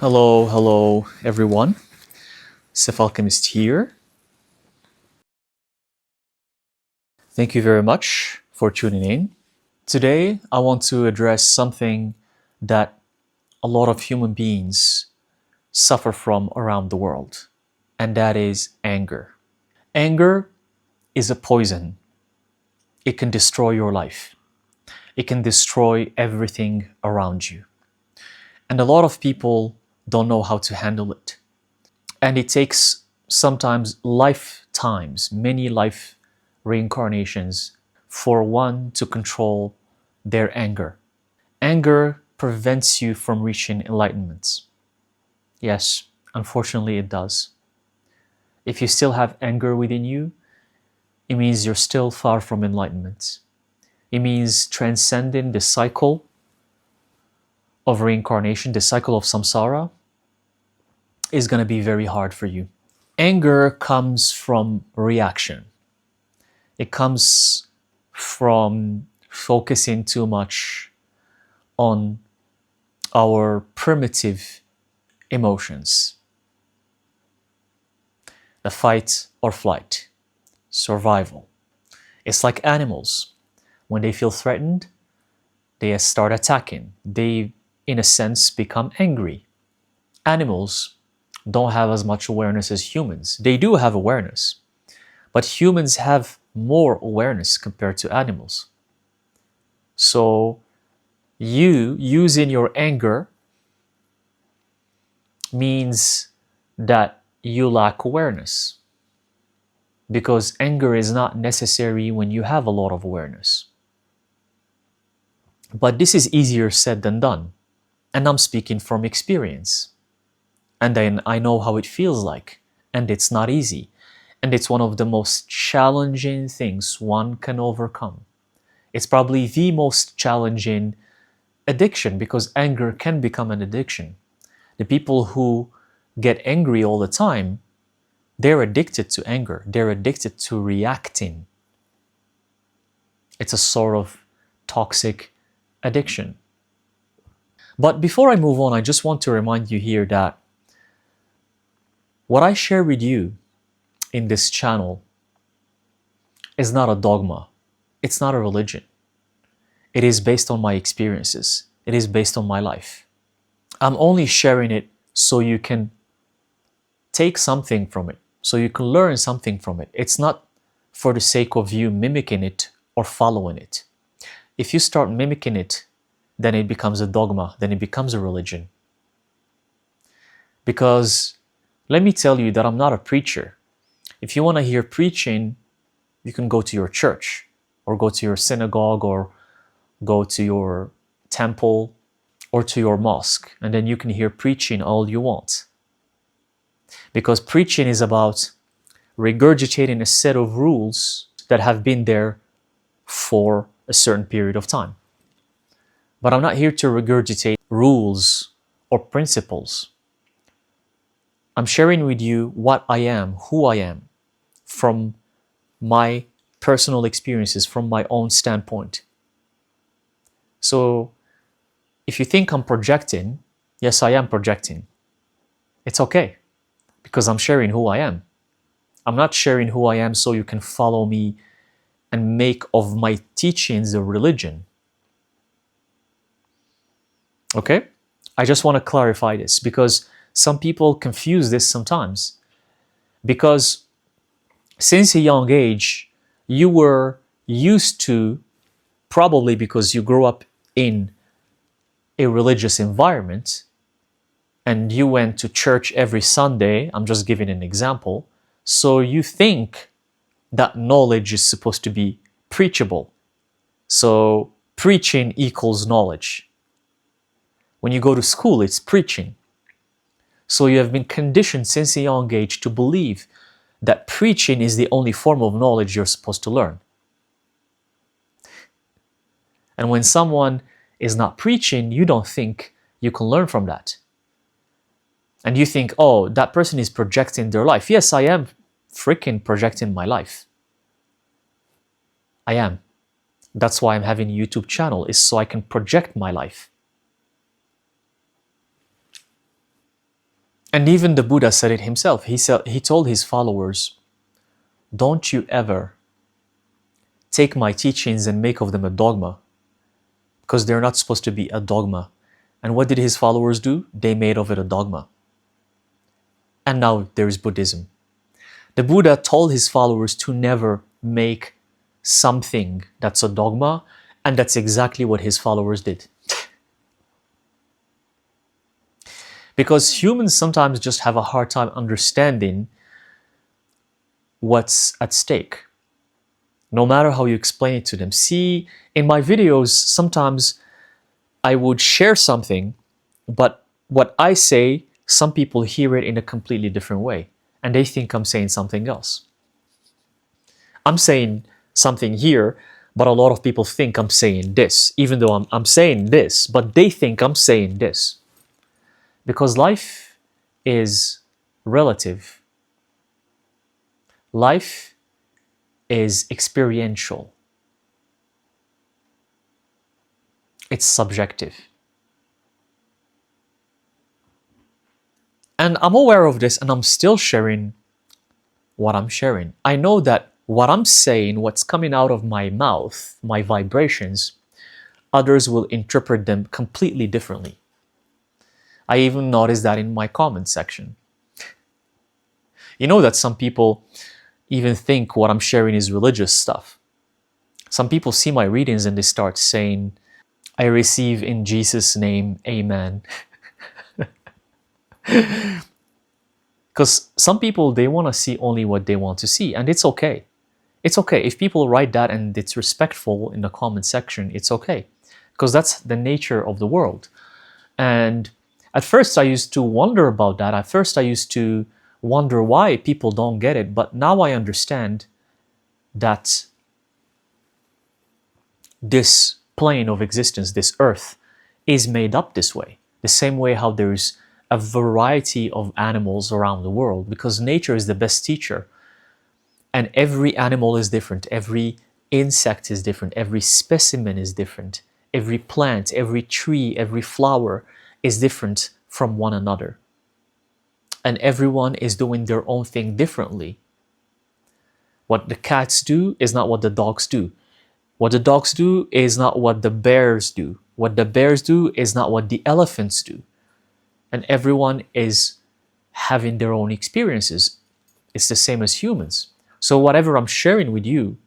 Hello everyone. Alchemist here. Thank you very much for tuning in. Today, I want to address something that a lot of human beings suffer from around the world, and that is anger. Anger is a poison. It can destroy your life. It can destroy everything around you. And a lot of people don't know how to handle it. And it takes sometimes lifetimes, many life reincarnations for one to control their anger. Anger prevents you from reaching enlightenment. Yes, unfortunately it does. If you still have anger within you, it means you're still far from enlightenment. It means transcending the cycle of reincarnation, the cycle of samsara, is going to be very hard for you. Anger comes from reaction. It comes from focusing too much on our primitive emotions. The fight or flight, survival. It's like animals. When they feel threatened, they start attacking. They, in a sense, become angry. Animals don't have as much awareness as humans. They do have awareness, but humans have more awareness compared to animals. So you using your anger means that you lack awareness, because anger is not necessary when you have a lot of awareness. But this is easier said than done, and I'm speaking from experience. And then I know how it feels like, and it's not easy. And it's one of the most challenging things one can overcome. It's probably the most challenging addiction, because anger can become an addiction. The people who get angry all the time, they're addicted to anger. They're addicted to reacting. It's a sort of toxic addiction. But before I move on, I just want to remind you here that what I share with you in this channel is not a dogma. It's not a religion. It is based on my experiences. It is based on my life. I'm only sharing it so you can take something from it, so you can learn something from it. It's not for the sake of you mimicking it or following it. If you start mimicking it, then it becomes a dogma, then it becomes a religion. Because let me tell you that I'm not a preacher. If you want to hear preaching, you can go to your church, or go to your synagogue, or go to your temple, or to your mosque, and then you can hear preaching all you want. Because preaching is about regurgitating a set of rules that have been there for a certain period of time. But I'm not here to regurgitate rules or principles. I'm sharing with you what I am, who I am, from my personal experiences, from my own standpoint. So if you think I'm projecting, yes, I am projecting. It's okay, because I'm sharing who I am. I'm not sharing who I am so you can follow me and make of my teachings a religion. Okay? I just want to clarify this, because some people confuse this sometimes. Because since a young age, you were used to, probably because you grew up in a religious environment, and you went to church every Sunday. I'm just giving an example. So you think that knowledge is supposed to be preachable. So preaching equals knowledge. When you go to school, it's preaching. So you have been conditioned since a young age to believe that preaching is the only form of knowledge you're supposed to learn. And when someone is not preaching, you don't think you can learn from that. And you think, oh, that person is projecting their life. Yes, I am freaking projecting my life. I am. That's why I'm having a YouTube channel, is so I can project my life. And even the Buddha said it himself. He told his followers, don't you ever take my teachings and make of them a dogma, because they're not supposed to be a dogma. And what did his followers do? They made of it a dogma. And now there is Buddhism. The Buddha told his followers to never make something that's a dogma, and that's exactly what his followers did. Because humans sometimes just have a hard time understanding what's at stake, no matter how you explain it to them. See, in my videos, sometimes I would share something, but what I say, some people hear it in a completely different way, and they think I'm saying something else. I'm saying something here, but a lot of people think I'm saying this, even though I'm saying this, but they think I'm saying this. Because life is relative. Life is experiential. It's subjective. And I'm aware of this, and I'm still sharing what I'm sharing. I know that what I'm saying, what's coming out of my mouth, my vibrations, others will interpret them completely differently. I even noticed that in my comment section. You know that some people even think what I'm sharing is religious stuff. Some people see my readings and they start saying, I receive in Jesus' name, amen. Because some people, they want to see only what they want to see, and it's okay. It's okay. If people write that and it's respectful in the comment section, it's okay. Because that's the nature of the world. And at first I used to wonder about that. At first I used to wonder why people don't get it. But now I understand that this plane of existence, this earth, is made up this way. The same way how there's a variety of animals around the world, because nature is the best teacher. And every animal is different. Every insect is different. Every specimen is different. Every plant, every tree, every flower is different from one another. And everyone is doing their own thing differently. What the cats do is not what the dogs do. What the dogs do is not what the bears do. What the bears do is not what the elephants do. And everyone is having their own experiences. It's the same as humans. So whatever I'm sharing with you,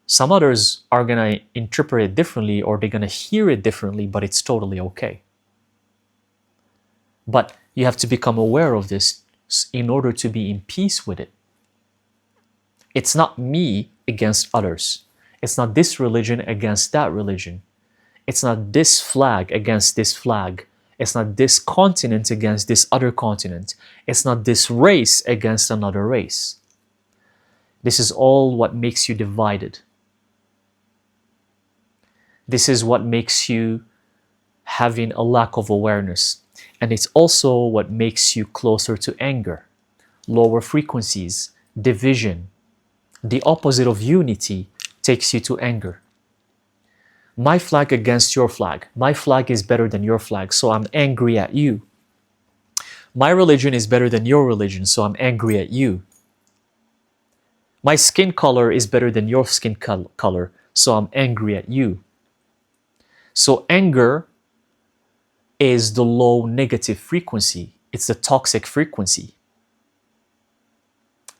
some others are going to interpret it differently, or they're going to hear it differently, but it's totally okay. But you have to become aware of this in order to be in peace with it. It's not me against others. It's not this religion against that religion. It's not this flag against this flag. It's not this continent against this other continent. It's not this race against another race. This is all what makes you divided. This is what makes you having a lack of awareness. And it's also what makes you closer to anger, lower frequencies, division. The opposite of unity takes you to anger. My flag against your flag. My flag is better than your flag, so I'm angry at you. My religion is better than your religion, so I'm angry at you. My skin color is better than your skin color, so I'm angry at you. So anger is the low negative frequency. It's the toxic frequency.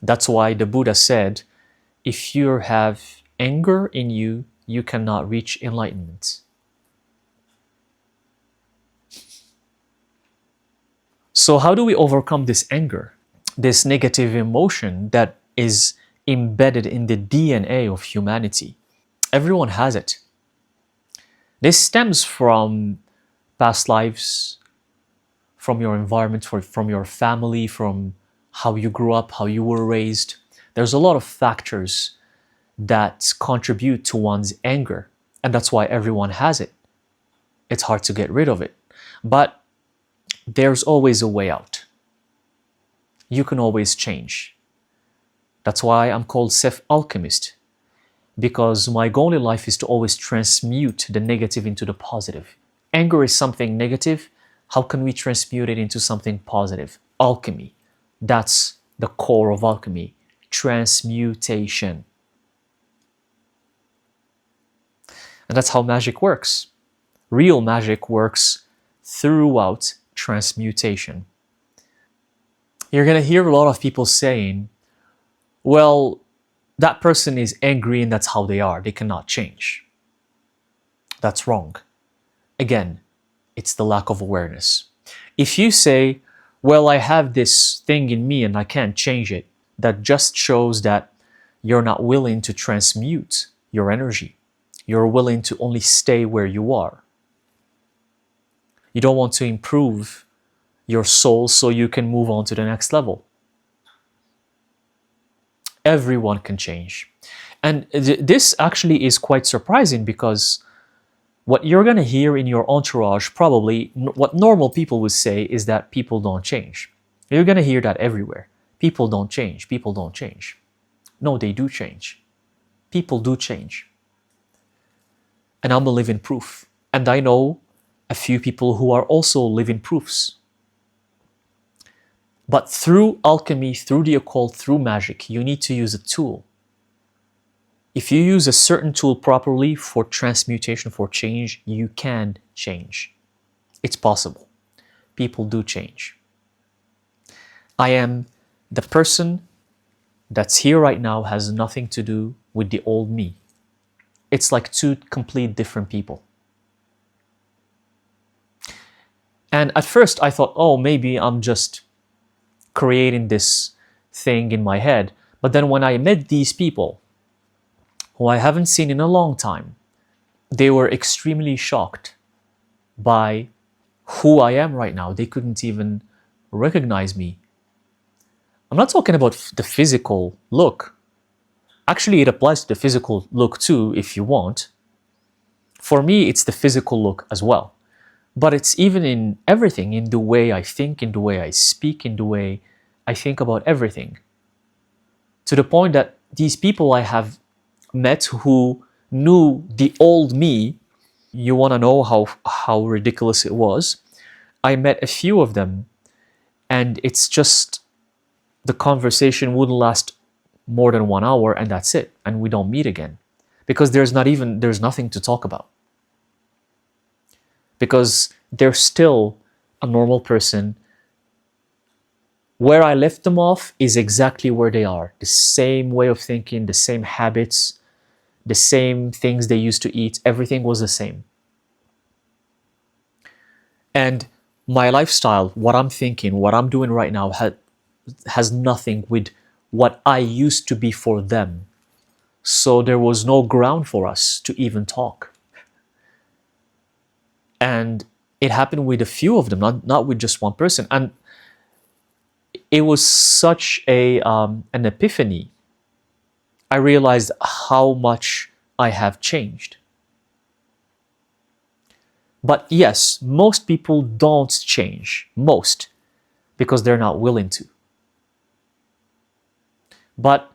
That's why the Buddha said, if you have anger in you, you cannot reach enlightenment. So how do we overcome this anger, this negative emotion that is embedded in the DNA of humanity? Everyone has it. This stems from past lives, from your environment, from your family, from how you grew up, how you were raised. There's a lot of factors that contribute to one's anger, and that's why everyone has it. It's hard to get rid of it, but there's always a way out. You can always change. That's why I'm called Alchemist, because my goal in life is to always transmute the negative into the positive. Anger is something negative. How can we transmute it into something positive? alchemy. That's the core of alchemy, transmutation. And that's how magic works. Real magic works throughout transmutation. You're going to hear a lot of people saying, well, that person is angry and that's how they are. They cannot change. That's wrong. Again, it's the lack of awareness. If you say, well, I have this thing in me and I can't change it, that just shows that you're not willing to transmute your energy. You're willing to only stay where you are. You don't want to improve your soul so you can move on to the next level. Everyone can change. And this actually is quite surprising, because what you're going to hear in your entourage, probably what normal people would say, is that people don't change. You're going to hear that everywhere. People don't change. People don't change. No, they do change. People do change. And I'm a living proof. And I know a few people who are also living proofs. But through alchemy, through the occult, through magic, you need to use a tool. If you use a certain tool properly for transmutation, for change, you can change. It's possible. People do change. I am the person that's here right now has nothing to do with the old me. It's like two complete different people. And at first I thought, oh, maybe I'm just creating this thing in my head. But then when I met these people, who I haven't seen in a long time, they were extremely shocked by who I am right now. They couldn't even recognize me. I'm not talking about the physical look. Actually, it applies to the physical look too, if you want. For me, it's the physical look as well. But it's even in everything, in the way I think, in the way I speak, in the way I think about everything. To the point that these people I have met who knew the old me, you want to know how ridiculous it was. I met a few of them, and it's just the conversation wouldn't last more than 1 hour, and that's it, and we don't meet again, because there's nothing to talk about, because they're still a normal person. Where I left them off is exactly where they are. The same way of thinking, the same habits, the same things they used to eat. Everything was the same. And my lifestyle, what I'm thinking, what I'm doing right now has nothing with what I used to be for them. So there was no ground for us to even talk. And it happened with a few of them, not with just one person. And it was such an epiphany. I realized how much I have changed. But yes, most people don't change. Most. Because they're not willing to. But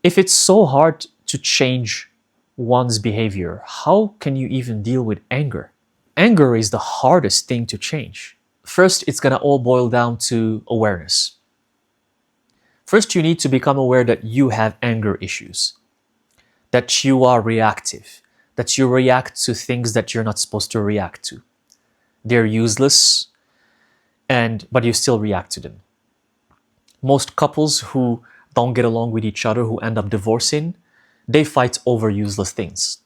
if it's so hard to change one's behavior, how can you even deal with anger? Anger is the hardest thing to change. First, it's going to all boil down to awareness. First, you need to become aware that you have anger issues, that you are reactive, that you react to things that you're not supposed to react to. They're useless, but you still react to them. Most couples who don't get along with each other, who end up divorcing, they fight over useless things.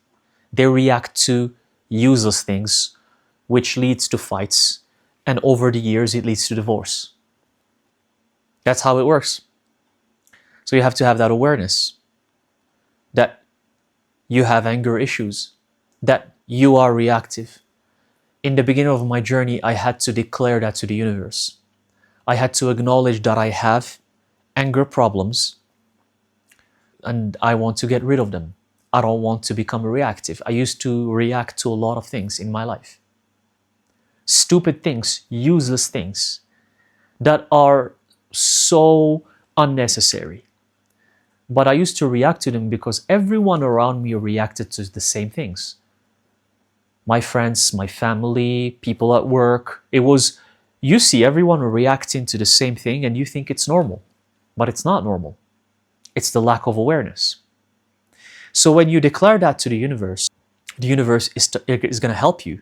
They react to useless things, which leads to fights, and over the years it leads to divorce. That's how it works. So you have to have that awareness that you have anger issues, that you are reactive. In the beginning of my journey, I had to declare that to the universe. I had to acknowledge that I have anger problems and I want to get rid of them. I don't want to become reactive. I used to react to a lot of things in my life. Stupid things, useless things that are so unnecessary. But I used to react to them because everyone around me reacted to the same things. My friends, my family, people at work. It was You see everyone reacting to the same thing and you think it's normal, but it's not normal. It's the lack of awareness. So when you declare that to the universe is going to help you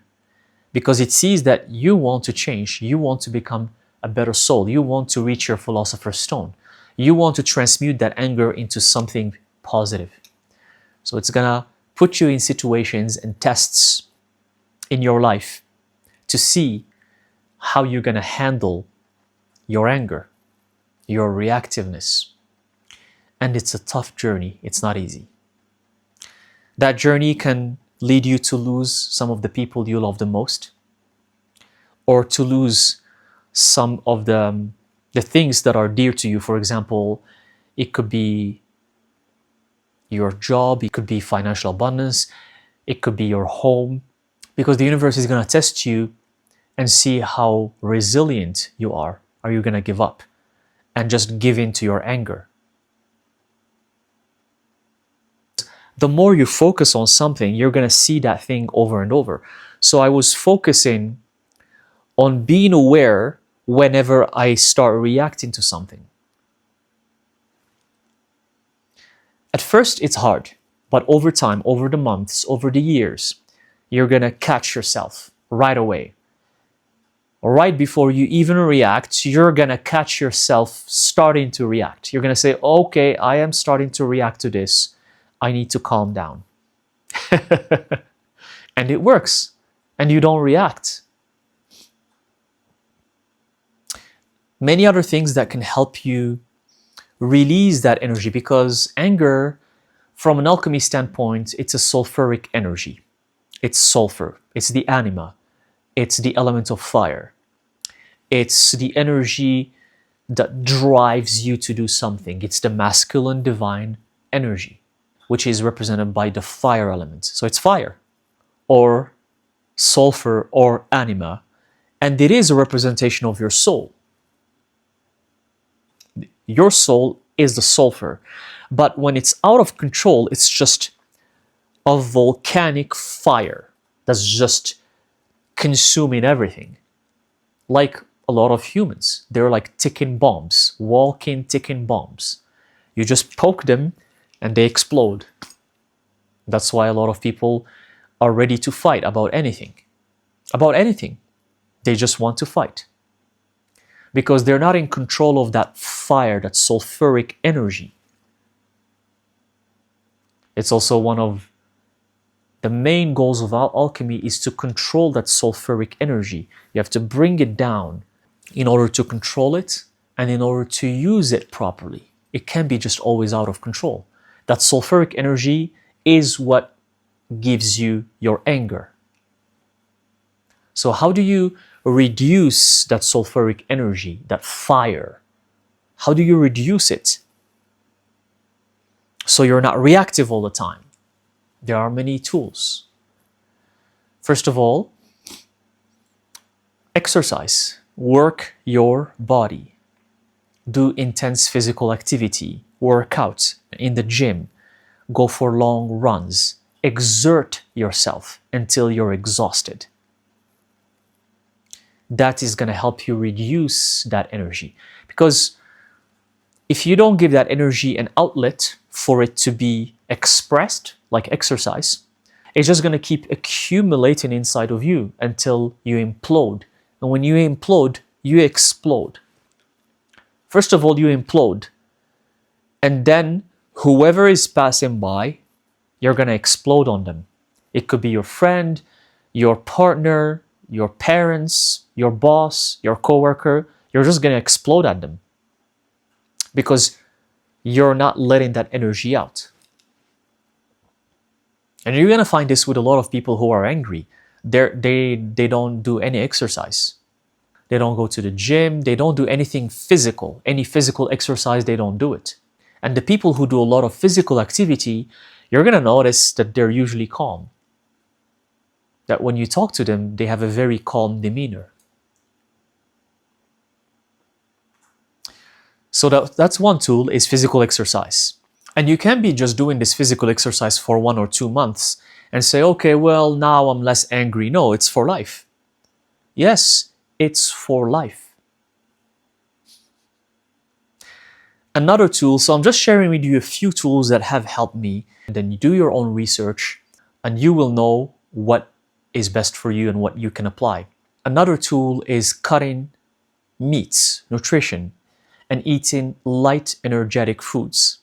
because it sees that you want to change, you want to become a better soul, you want to reach your philosopher's stone, you want to transmute that anger into something positive. So it's going to put you in situations and tests in your life to see how you're going to handle your anger, your reactiveness. And it's a tough journey. It's not easy. That journey can lead you to lose some of the people you love the most, or to lose some of the things that are dear to you. For example, it could be your job, it could be financial abundance, it could be your home, because the universe is going to test you and see how resilient you are. Are you going to give up and just give in to your anger? The more you focus on something, you're going to see that thing over and over. So I was focusing on being aware whenever I start reacting to something. At first, it's hard, but over time, over the months, over the years, you're going to catch yourself right away. Right before you even react, you're going to catch yourself starting to react. You're going to say, okay, I am starting to react to this. I need to calm down. And it works. And you don't react. Many other things that can help you release that energy, because anger, from an alchemy standpoint, it's a sulfuric energy. It's sulfur. It's the anima. It's the element of fire. It's the energy that drives you to do something. It's the masculine divine energy, which is represented by the fire element. So it's fire, or sulfur, or anima, and it is a representation of your soul. Your soul is the sulfur, but when it's out of control, it's just a volcanic fire that's just consuming everything. Like a lot of humans, they're like ticking bombs, walking ticking bombs. You just poke them and they explode. That's why a lot of people are ready to fight about anything. About anything. They just want to fight. Because they're not in control of that fire, that sulfuric energy. It's also one of the main goals of alchemy is to control that sulfuric energy. You have to bring it down in order to control it and in order to use it properly. It can't be just always out of control. That sulfuric energy is what gives you your anger. So how do you reduce that sulfuric energy, that fire? How do you reduce it so you're not reactive all the time? There are many tools. First of all, exercise. Work your body. Do intense physical activity. Work out in the gym. Go for long runs. Exert yourself until you're exhausted. That is going to help you reduce that energy. Because if you don't give that energy an outlet for it to be expressed, like exercise, it's just going to keep accumulating inside of you until you implode. And when you implode, you explode. First of all, you implode. And then whoever is passing by, you're going to explode on them. It could be your friend, your partner, your parents, your boss, your coworker. You're just going to explode at them because you're not letting that energy out. And you're going to find this with a lot of people who are angry. They don't do any exercise. They don't go to the gym. They don't do anything physical. Any physical exercise, they don't do it. And the people who do a lot of physical activity, you're going to notice that they're usually calm. That when you talk to them, they have a very calm demeanor. So that's one tool, is physical exercise. And you can be just doing this physical exercise for 1 or 2 months and say, okay, well, now I'm less angry. No, it's for life. Yes, It's for life. Another tool, so I'm just sharing with you a few tools that have helped me. And then you do your own research and you will know what is best for you and what you can apply. Another tool is cutting meats, nutrition, and eating light, energetic foods.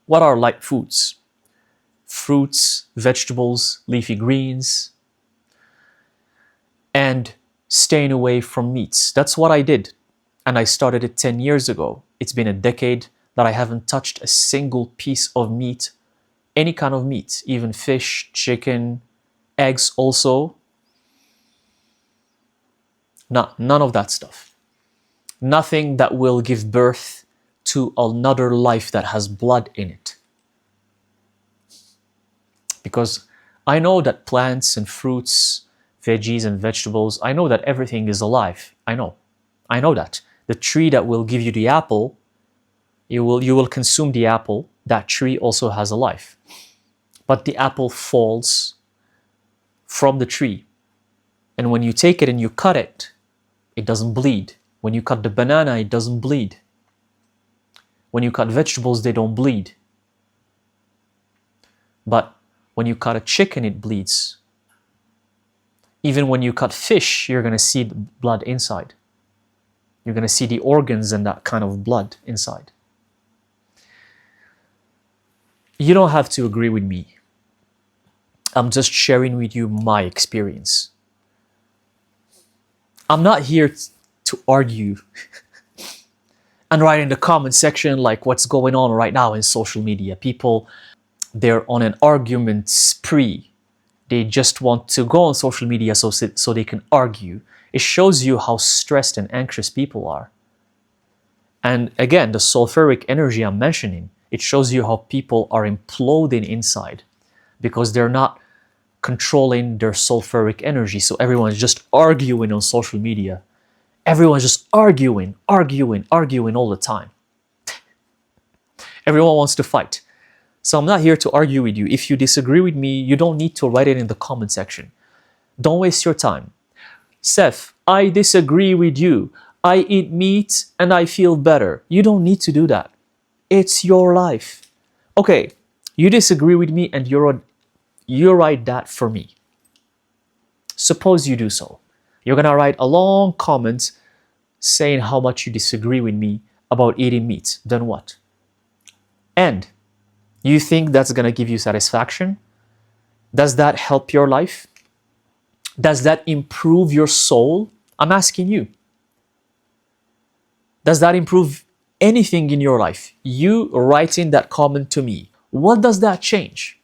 What are light foods? Fruits, vegetables, leafy greens, and staying away from meats. That's what I did. And I started it 10 years ago. It's been a decade that I haven't touched a single piece of meat, any kind of meat, even fish, chicken, eggs also. None of that stuff. Nothing that will give birth to another life that has blood in it. Because I know that plants and fruits, veggies and vegetables, I know that everything is alive. I know that. The tree that will give you the apple, you will consume the apple, that tree also has a life. But the apple falls from the tree. And when you take it and you cut it, it doesn't bleed. When you cut the banana, it doesn't bleed. When you cut vegetables, they don't bleed. But when you cut a chicken, it bleeds. Even when you cut fish, you're going to see the blood inside. You're going to see the organs and that kind of blood inside. You don't have to agree with me. I'm just sharing with you my experience. I'm not here to argue and write in the comment section like what's going on right now in social media. People, they're on an argument spree. They just want to go on social media so they can argue. It shows you how stressed and anxious people are. And again, the sulfuric energy I'm mentioning, it shows you how people are imploding inside because they're not controlling their sulfuric energy. So everyone's just arguing on social media. Everyone's just arguing all the time. Everyone wants to fight. So I'm not here to argue with you. If you disagree with me, you don't need to write it in the comment section. Don't waste your time. Seth, I disagree with you. I eat meat and I feel better. You don't need to do that. It's your life. Okay, you disagree with me and you write that for me. Suppose you do so. You're going to write a long comment saying how much you disagree with me about eating meat. Then what? And you think that's going to give you satisfaction? Does that help your life? Does that improve your soul? I'm asking you. Does that improve anything in your life? You writing that comment to me. What does that change?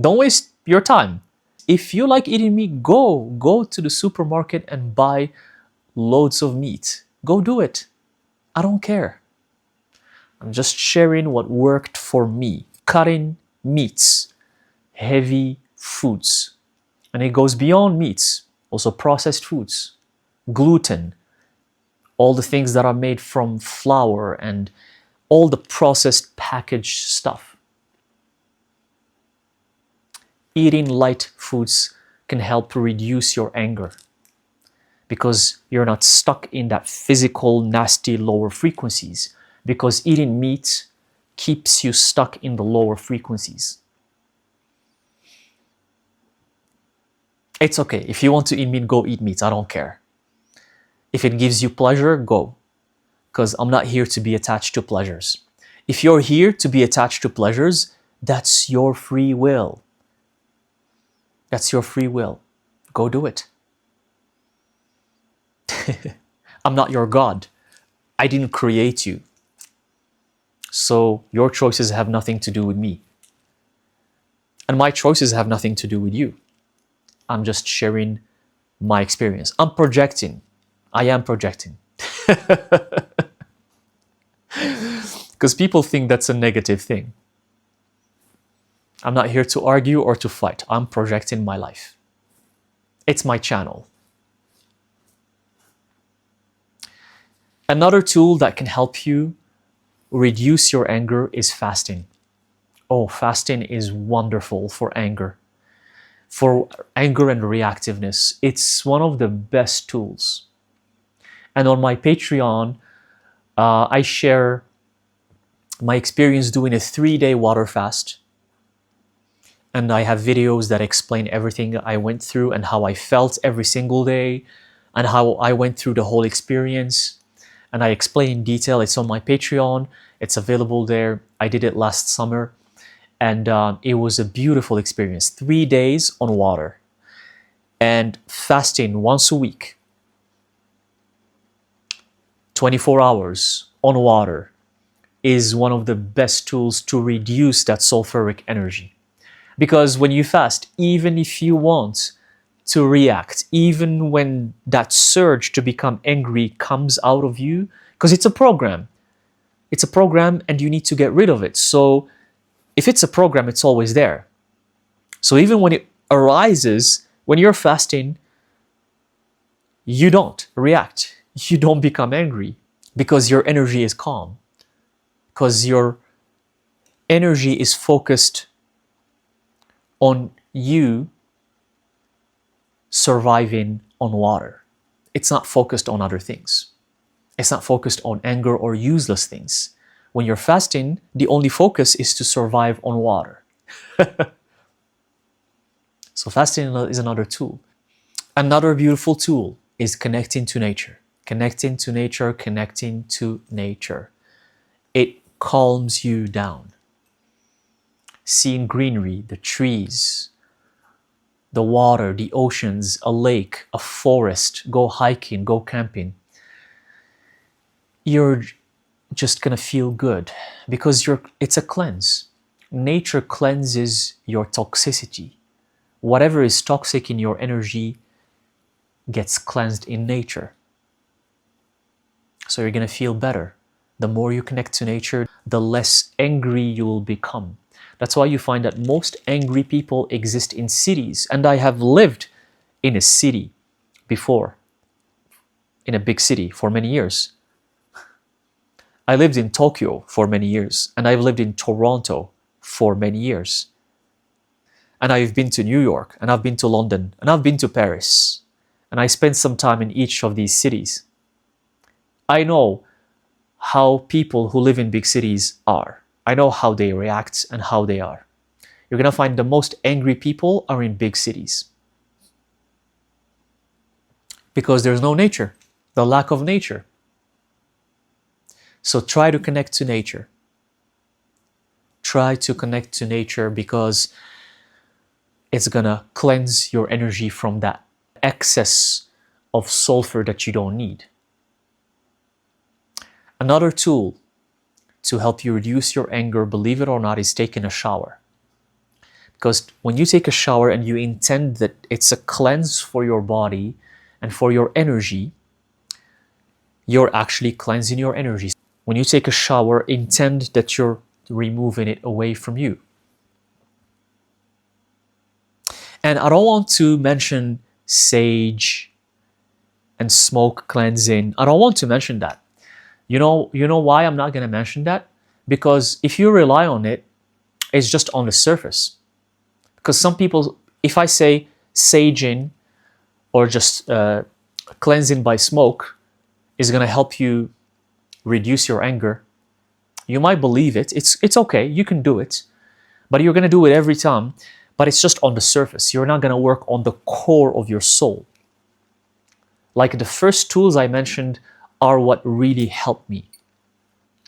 Don't waste your time. If you like eating meat, go to the supermarket and buy loads of meat. Go do it. I don't care. I'm just sharing what worked for me. Cutting meats, heavy foods. And it goes beyond meats, also processed foods, gluten, all the things that are made from flour and all the processed packaged stuff. Eating light foods can help reduce your anger because you're not stuck in that physical, nasty lower frequencies, because eating meat keeps you stuck in the lower frequencies. It's okay. If you want to eat meat, go eat meat. I don't care. If it gives you pleasure, go. Because I'm not here to be attached to pleasures. If you're here to be attached to pleasures, that's your free will. That's your free will. Go do it. I'm not your God. I didn't create you. So your choices have nothing to do with me. And my choices have nothing to do with you. I'm just sharing my experience. I'm projecting. I am projecting. Because people think that's a negative thing. I'm not here to argue or to fight. I'm projecting my life. It's my channel. Another tool that can help you reduce your anger is fasting. Oh, fasting is wonderful for anger. for anger and reactiveness. It's one of the best tools. And on my Patreon, I share my experience doing a 3-day water fast. And I have videos that explain everything I went through and how I felt every single day and how I went through the whole experience. And I explain in detail. It's on my Patreon. It's available there. I did it last summer. And it was a beautiful experience. 3 days on water and fasting once a week. 24 hours on water is one of the best tools to reduce that sulfuric energy. Because when you fast, even if you want to react, even when that surge to become angry comes out of you, because it's a program. It's a program and you need to get rid of it. So if it's a program, it's always there. So even when it arises, when you're fasting, you don't react. You don't become angry because your energy is calm. Because your energy is focused on you surviving on water. It's not focused on other things. It's not focused on anger or useless things. When you're fasting, the only focus is to survive on water. So fasting is another tool. Another beautiful tool is connecting to nature. Connecting to nature, connecting to nature. It calms you down. Seeing greenery, the trees, the water, the oceans, a lake, a forest, go hiking, go camping. You're just gonna feel good because it's a cleanse. Nature cleanses your toxicity. Whatever is toxic in your energy gets cleansed in nature. So you're gonna feel better. The more you connect to nature, the less angry you will become. That's why you find that most angry people exist in cities. And I have lived in a city before, in a big city for many years. I lived in Tokyo for many years, and I've lived in Toronto for many years. And I've been to New York, and I've been to London, and I've been to Paris. And I spent some time in each of these cities. I know how people who live in big cities are. I know how they react and how they are. You're going to find the most angry people are in big cities. Because there's no nature, the lack of nature. So try to connect to nature. Try to connect to nature because it's going to cleanse your energy from that excess of sulfur that you don't need. Another tool to help you reduce your anger, believe it or not, is taking a shower. Because when you take a shower and you intend that it's a cleanse for your body and for your energy, you're actually cleansing your energy. When you take a shower, intend that you're removing it away from you. And I don't want to mention sage and smoke cleansing. I don't want to mention that. You know why I'm not going to mention that? Because if you rely on it, it's just on the surface. Because some people, if I say saging or just cleansing by smoke is going to help you reduce your anger, you might believe it. It's okay, you can do it. But you're going to do it every time. But it's just on the surface. You're not going to work on the core of your soul. Like the first tools I mentioned are what really helped me.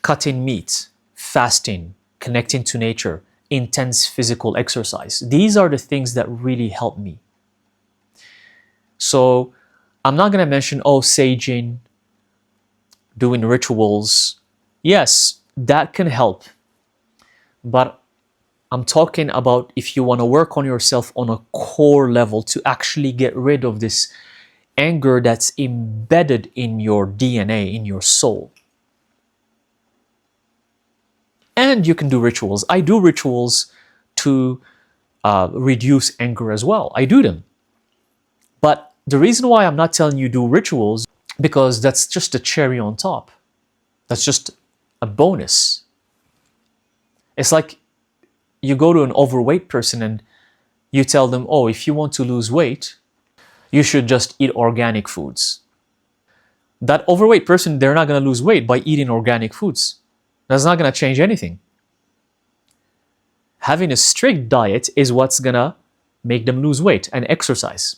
Cutting meat, fasting, connecting to nature, intense physical exercise. These are the things that really help me. So I'm not going to mention, saging, doing rituals. Yes, that can help. But I'm talking about if you want to work on yourself on a core level to actually get rid of this anger that's embedded in your DNA, in your soul. And you can do rituals. I do rituals to reduce anger as well. I do them. But the reason why I'm not telling you do rituals, because that's just a cherry on top. That's just a bonus. It's like you go to an overweight person and You tell them, oh, if you want to lose weight, you should just eat organic foods. That overweight person, they're not going to lose weight by eating organic foods. That's not going to change anything. Having a strict diet is what's going to make them lose weight, and exercise.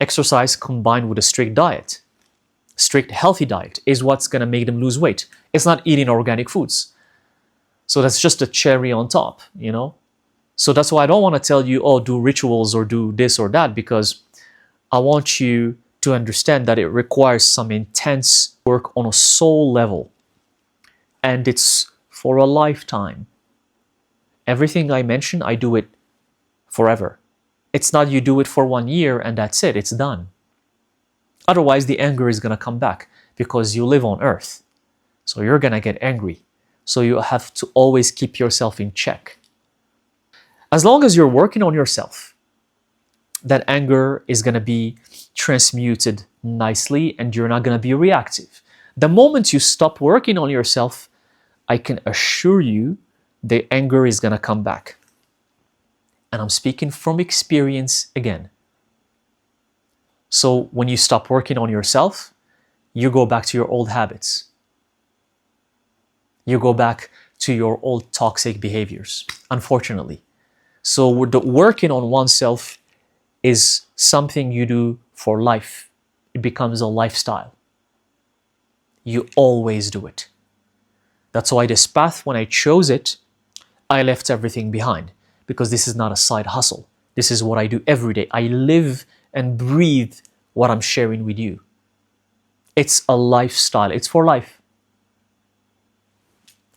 Exercise combined with a strict diet, strict healthy diet, is what's going to make them lose weight. It's not eating organic foods. So that's just a cherry on top, you know? So that's why I don't want to tell you, oh, do rituals or do this or that, because I want you to understand that it requires some intense work on a soul level. And it's for a lifetime. Everything I mention, I do it forever. It's not you do it for 1 year and that's it, it's done. Otherwise, the anger is going to come back because you live on earth. So you're going to get angry. So you have to always keep yourself in check. As long as you're working on yourself, that anger is going to be transmuted nicely and you're not going to be reactive. The moment you stop working on yourself, I can assure you the anger is going to come back. And I'm speaking from experience again. So when you stop working on yourself, you go back to your old habits. You go back to your old toxic behaviors, unfortunately. So the working on oneself is something you do for life. It becomes a lifestyle. You always do it. That's why this path, when I chose it, I left everything behind, because this is not a side hustle. This is what I do every day. I live and breathe what I'm sharing with you. It's a lifestyle. It's for life.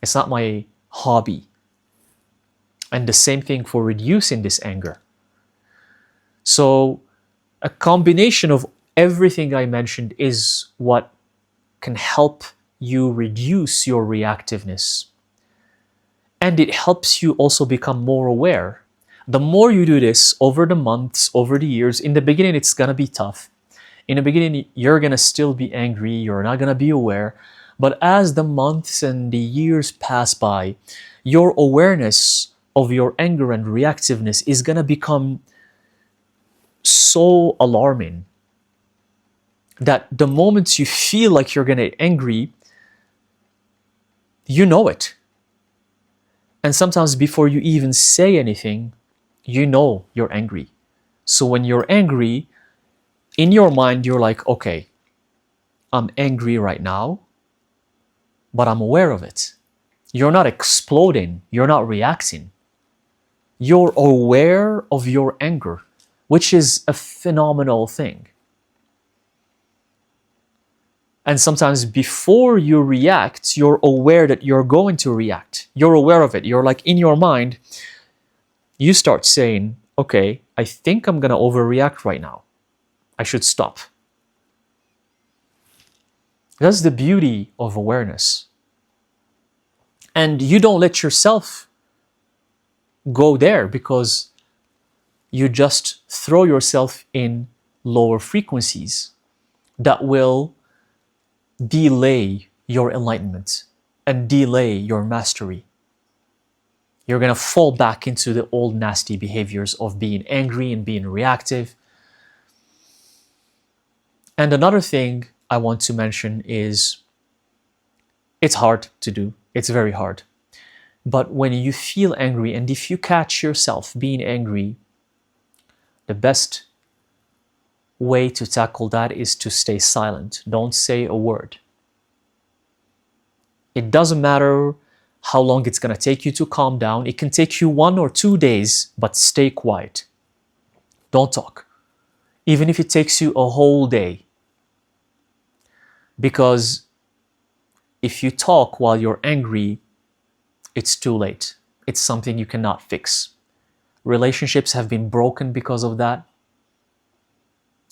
It's not my hobby. And the same thing for reducing this anger. So a combination of everything I mentioned is what can help you reduce your reactiveness. And it helps you also become more aware. The more you do this over the months, over the years, in the beginning it's going to be tough. In the beginning you're going to still be angry, you're not going to be aware. But as the months and the years pass by, your awareness of your anger and reactiveness is going to become so alarming that the moment you feel like you're going to get angry, you know it. And sometimes before you even say anything, you know you're angry. So when you're angry, in your mind, you're like, okay, I'm angry right now, but I'm aware of it. You're not exploding. You're not reacting. You're aware of your anger, which is a phenomenal thing. And sometimes before you react, you're aware that you're going to react. You're aware of it. You're like, in your mind, you start saying, okay, I think I'm going to overreact right now. I should stop. That's the beauty of awareness. And you don't let yourself go there because you just throw yourself in lower frequencies that will delay your enlightenment and delay your mastery. You're going to fall back into the old nasty behaviors of being angry and being reactive. And another thing I want to mention is it's hard to do. It's very hard. But when you feel angry and if you catch yourself being angry, the best way to tackle that is to stay silent. Don't say a word. It doesn't matter how long it's going to take you to calm down. It can take you 1 or 2 days, but stay quiet. Don't talk. Even if it takes you a whole day. Because if you talk while you're angry, it's too late. It's something you cannot fix. Relationships have been broken because of that.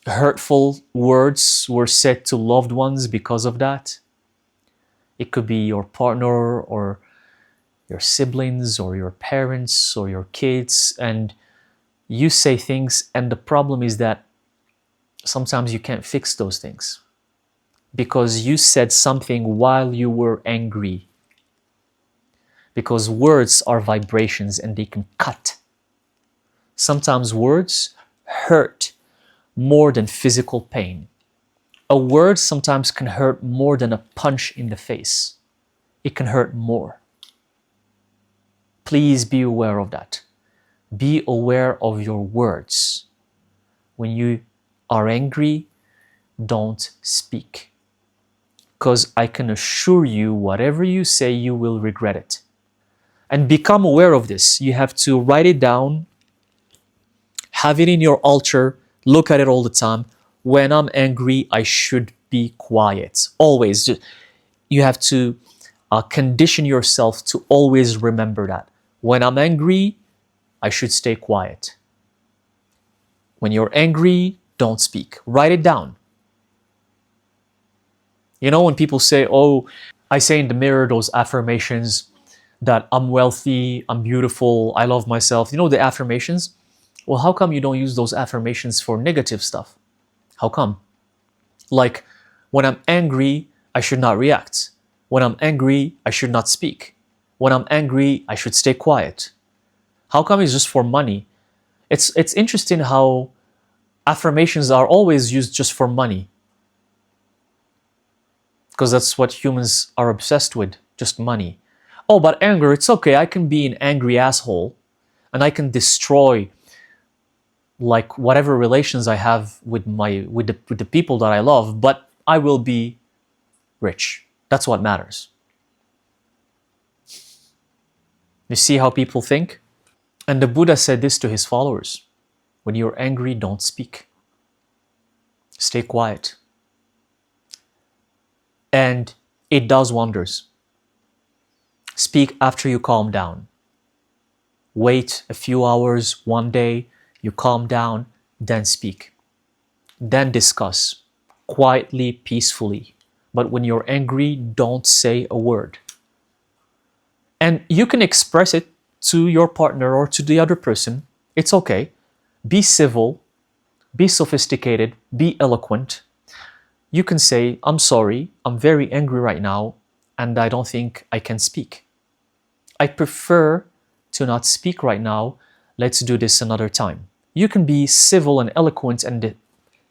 Hurtful words were said to loved ones because of that. It could be your partner or your siblings or your parents or your kids, and you say things, and the problem is that sometimes you can't fix those things because you said something while you were angry. Because words are vibrations and they can cut. Sometimes words hurt more than physical pain. A word sometimes can hurt more than a punch in the face. It can hurt more. Please be aware of that. Be aware of your words. When you are angry, don't speak. Because I can assure you, whatever you say, you will regret it. And become aware of this. You have to write it down, have it in your altar, look at it all the time. When I'm angry, I should be quiet. Always. You have to condition yourself to always remember that. When I'm angry, I should stay quiet. When you're angry, don't speak. Write it down. You know, when people say, oh, I say in the mirror those affirmations that I'm wealthy, I'm beautiful, I love myself. You know the affirmations? Well, how come you don't use those affirmations for negative stuff? How come? Like, when I'm angry, I should not react. When I'm angry, I should not speak. When I'm angry, I should stay quiet. How come it's just for money? It's interesting how affirmations are always used just for money. Because that's what humans are obsessed with, just money. Oh, but anger, it's okay. I can be an angry asshole and I can destroy like whatever relations I have with the people that I love, but I will be rich. That's what matters. You see how people think? And the Buddha said this to his followers. When you're angry, don't speak. Stay quiet. And it does wonders. Speak after you calm down. Wait a few hours, one day, you calm down, then speak. Then discuss, quietly, peacefully. But when you're angry, don't say a word. And you can express it to your partner or to the other person. It's okay. Be civil, be sophisticated, be eloquent. You can say, I'm sorry, I'm very angry right now, and I don't think I can speak. I prefer to not speak right now. Let's do this another time. You can be civil and eloquent and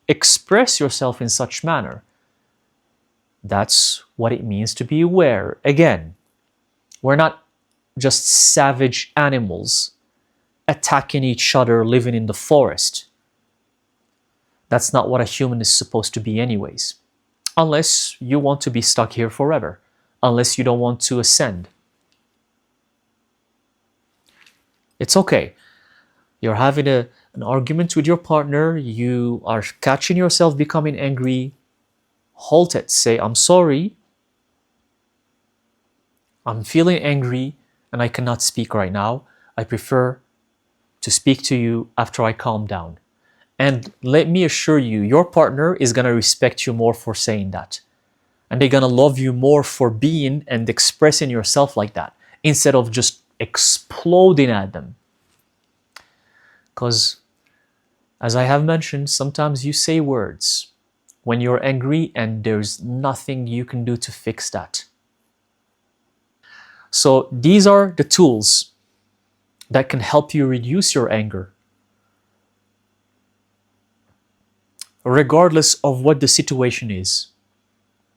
express yourself in such manner. That's what it means to be aware. Again, we're not just savage animals attacking each other, living in the forest. That's not what a human is supposed to be anyways. Unless you want to be stuck here forever. Unless you don't want to ascend. It's okay. You're having an argument with your partner. You are catching yourself becoming angry. Halt it. Say, I'm sorry. I'm feeling angry and I cannot speak right now. I prefer to speak to you after I calm down. And let me assure you, your partner is going to respect you more for saying that. And they're going to love you more for being and expressing yourself like that, instead of just exploding at them. Because, as I have mentioned, sometimes you say words when you're angry and there's nothing you can do to fix that. So these are the tools that can help you reduce your anger, regardless of what the situation is.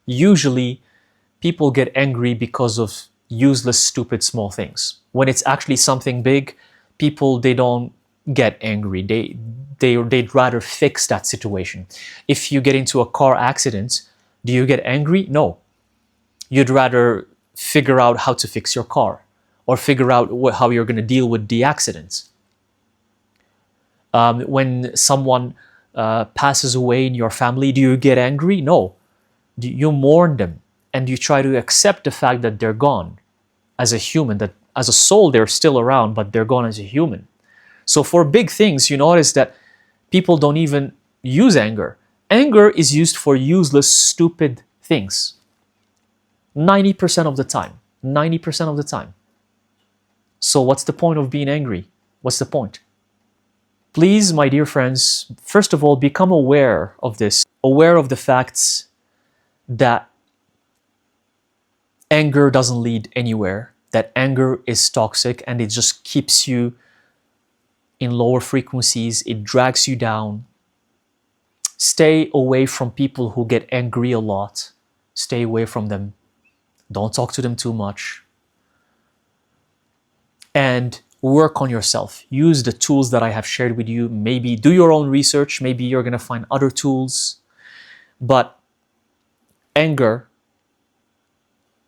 Usually, people get angry because of useless, stupid, small things. When it's actually something big, they don't get angry. They'd rather fix that situation. If you get into a car accident, do you get angry? No. You'd rather figure out how to fix your car or figure out how you're going to deal with the accident. When someone passes away in your family, do you get angry? No. You mourn them and you try to accept the fact that they're gone as a human, that as a soul they're still around, but they're gone as a human. So for big things, you notice that people don't even use anger. Anger is used for useless, stupid things. 90% of the time. 90% of the time. So what's the point of being angry? What's the point? Please, my dear friends, first of all, become aware of this. Aware of the facts that anger doesn't lead anywhere, that anger is toxic and it just keeps you in lower frequencies. It drags you down. Stay away from people who get angry a lot. Stay away from them. Don't talk to them too much. And work on yourself. Use the tools that I have shared with you. Maybe do your own research. Maybe you're going to find other tools. But anger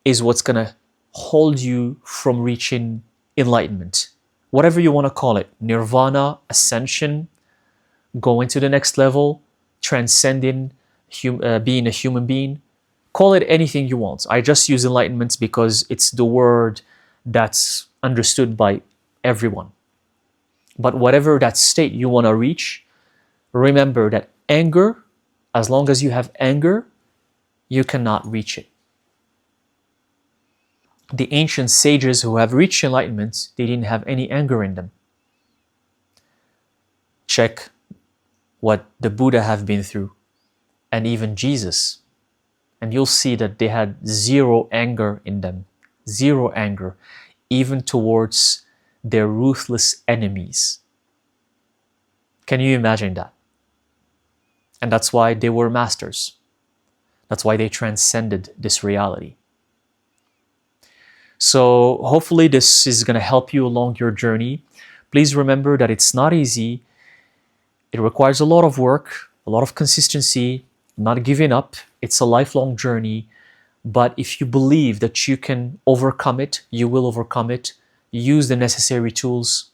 is what's going to hold you from reaching enlightenment. Whatever you want to call it. Nirvana, ascension, going to the next level, transcending, being a human being. Call it anything you want. I just use enlightenment because it's the word that's understood by everyone. But whatever that state you want to reach, remember that anger, as long as you have anger, you cannot reach it. The ancient sages who have reached enlightenment, they didn't have any anger in them. Check what the Buddha have been through, and even Jesus. And you'll see that they had zero anger in them. Zero anger, even towards their ruthless enemies. Can you imagine that? And that's why they were masters. That's why they transcended this reality. So hopefully this is going to help you along your journey. Please remember that it's not easy. It requires a lot of work, a lot of consistency, not giving up. It's a lifelong journey. But if you believe that you can overcome it, you will overcome it. Use the necessary tools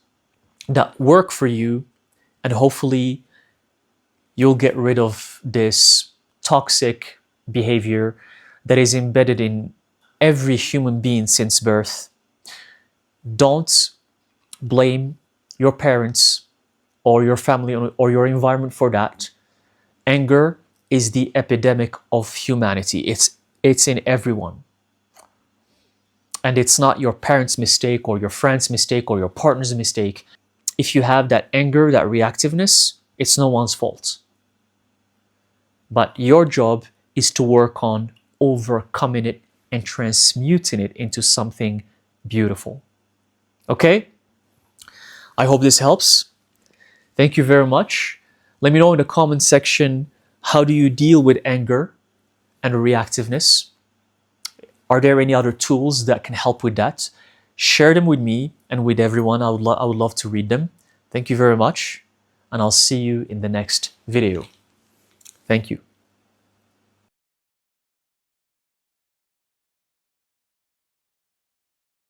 that work for you, and hopefully you'll get rid of this toxic behavior that is embedded in every human being since birth. Don't blame your parents or your family or your environment for that. Anger is the epidemic of humanity. It's in everyone. And it's not your parents' mistake or your friend's mistake or your partner's mistake. If you have that anger, that reactiveness, it's no one's fault. But your job is to work on overcoming it and transmuting it into something beautiful. Okay? I hope this helps. Thank you very much. Let me know in the comment section, how do you deal with anger and reactiveness? Are there any other tools that can help with that? Share them with me and with everyone. I would love to read them. Thank you very much, and I'll see you in the next video. Thank you.